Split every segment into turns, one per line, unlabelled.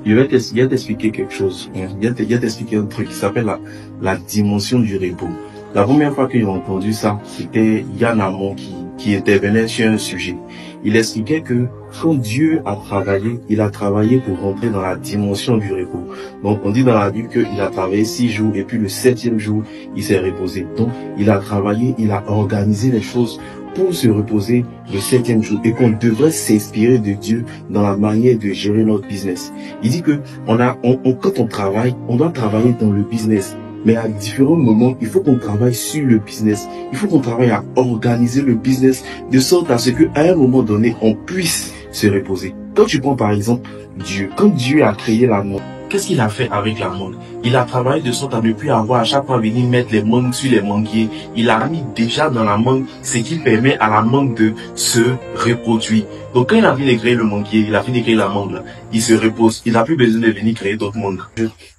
Je vais t'expliquer quelque chose. Je vais t'expliquer un truc qui s'appelle la dimension du repos. La première fois que j'ai entendu ça, c'était Yann Amon qui intervenait sur un sujet. Il expliquait que quand Dieu a travaillé, il a travaillé pour rentrer dans la dimension du repos. Donc on dit dans la Bible qu'il a travaillé 6 jours et puis le 7e jour, il s'est reposé. Donc il a travaillé, il a organisé les choses pour se reposer le 7e jour et qu'on devrait s'inspirer de Dieu dans la manière de gérer notre business. Il dit que quand on travaille, on doit travailler dans le business. Mais à différents moments, il faut qu'on travaille sur le business. Il faut qu'on travaille à organiser le business de sorte à ce qu'à un moment donné, on puisse se reposer. Quand tu prends par exemple Dieu, quand Dieu a créé la monde, qu'est-ce qu'il a fait avec la mangue? Il a travaillé de sorte à ne plus avoir à chaque fois venir mettre les mangues sur les manguiers. Il a mis déjà dans la mangue ce qui permet à la mangue de se reproduire. Donc quand il a fini de créer le manguier, il a fini de créer la mangue là, il se repose. Il n'a plus besoin de venir créer d'autres mangues.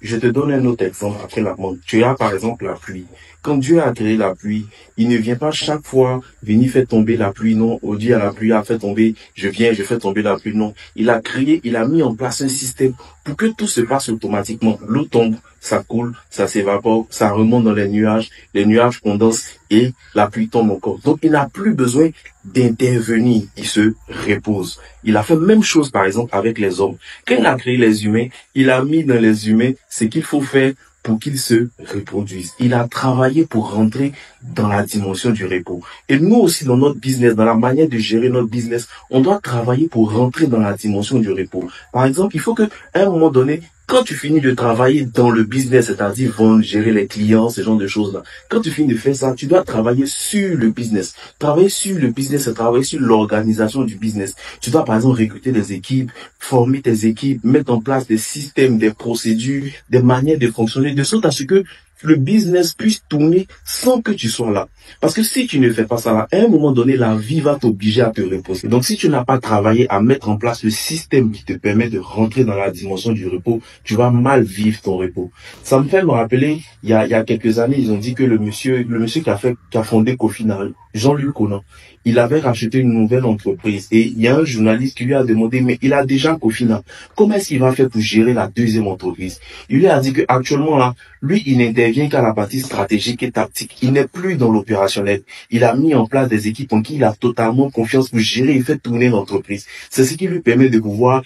Je te donne un autre exemple après la mangue. Tu as par exemple la pluie. Quand Dieu a créé la pluie, il ne vient pas chaque fois venir faire tomber la pluie, non. Au Dieu à la pluie a fait tomber, je fais tomber la pluie, non. Il a créé, il a mis en place un système pour que tout se passe automatiquement. L'eau tombe, ça coule, ça s'évapore, ça remonte dans les nuages condensent et la pluie tombe encore. Donc il n'a plus besoin d'intervenir, il se repose. Il a fait la même chose par exemple avec les hommes. Quand il a créé les humains, il a mis dans les humains ce qu'il faut faire pour qu'ils se reproduisent. Il a travaillé pour rentrer dans la dimension du repos. Et nous aussi, dans notre business, dans la manière de gérer notre business, on doit travailler pour rentrer dans la dimension du repos. Par exemple, il faut que, à un moment donné, quand tu finis de travailler dans le business, c'est-à-dire vendre, gérer les clients, ce genre de choses-là, quand tu finis de faire ça, tu dois travailler sur le business. Travailler sur le business, c'est travailler sur l'organisation du business. Tu dois, par exemple, recruter des équipes, former tes équipes, mettre en place des systèmes, des procédures, des manières de fonctionner, de sorte à ce que le business puisse tourner sans que tu sois là. Parce que si tu ne fais pas ça là, à un moment donné, la vie va t'obliger à te reposer. Donc si tu n'as pas travaillé à mettre en place le système qui te permet de rentrer dans la dimension du repos, tu vas mal vivre ton repos. Ça me fait me rappeler, il y a quelques années, ils ont dit que le monsieur qui a fondé Cofinal, Jean-Luc Conan, il avait racheté une nouvelle entreprise et il y a un journaliste qui lui a demandé, mais il a déjà Cofinal. Comment est-ce qu'il va faire pour gérer la deuxième entreprise? Il lui a dit que actuellement là, lui, il n'intervient qu'à la partie stratégique et tactique. Il n'est plus dans l'opérationnel. Il a mis en place des équipes en qui il a totalement confiance pour gérer et faire tourner l'entreprise. C'est ce qui lui permet de pouvoir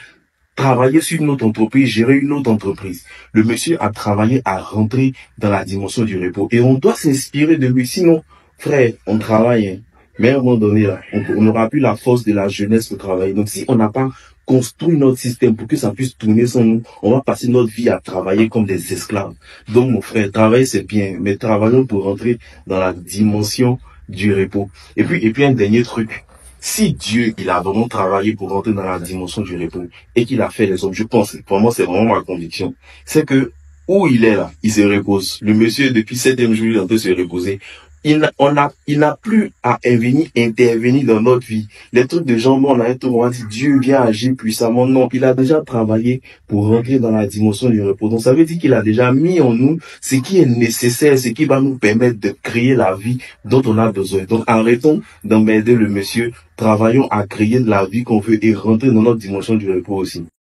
travailler sur une autre entreprise, gérer une autre entreprise. Le monsieur a travaillé à rentrer dans la dimension du repos. Et on doit s'inspirer de lui. Sinon, frère, on travaille, hein. Mais à un moment donné, là, on n'aura plus la force de la jeunesse pour travailler. Donc si on n'a pas construit notre système pour que ça puisse tourner sans nous, on va passer notre vie à travailler comme des esclaves. Donc mon frère, travailler c'est bien, mais travaillons pour rentrer dans la dimension du repos. Et puis un dernier truc. Si Dieu, il a vraiment travaillé pour rentrer dans la dimension du repos et qu'il a fait les hommes, je pense, pour moi c'est vraiment ma conviction, c'est que où il est là, il se repose. Le monsieur, depuis 7e jour, il est en train de se reposer. Il n'a plus à venir intervenir dans notre vie. Les trucs de gens, on a tout, on dit Dieu vient agir puissamment. Non, il a déjà travaillé pour rentrer dans la dimension du repos. Donc ça veut dire qu'il a déjà mis en nous ce qui est nécessaire, ce qui va nous permettre de créer la vie dont on a besoin. Donc arrêtons d'emmerder le monsieur. Travaillons à créer de la vie qu'on veut et rentrer dans notre dimension du repos aussi.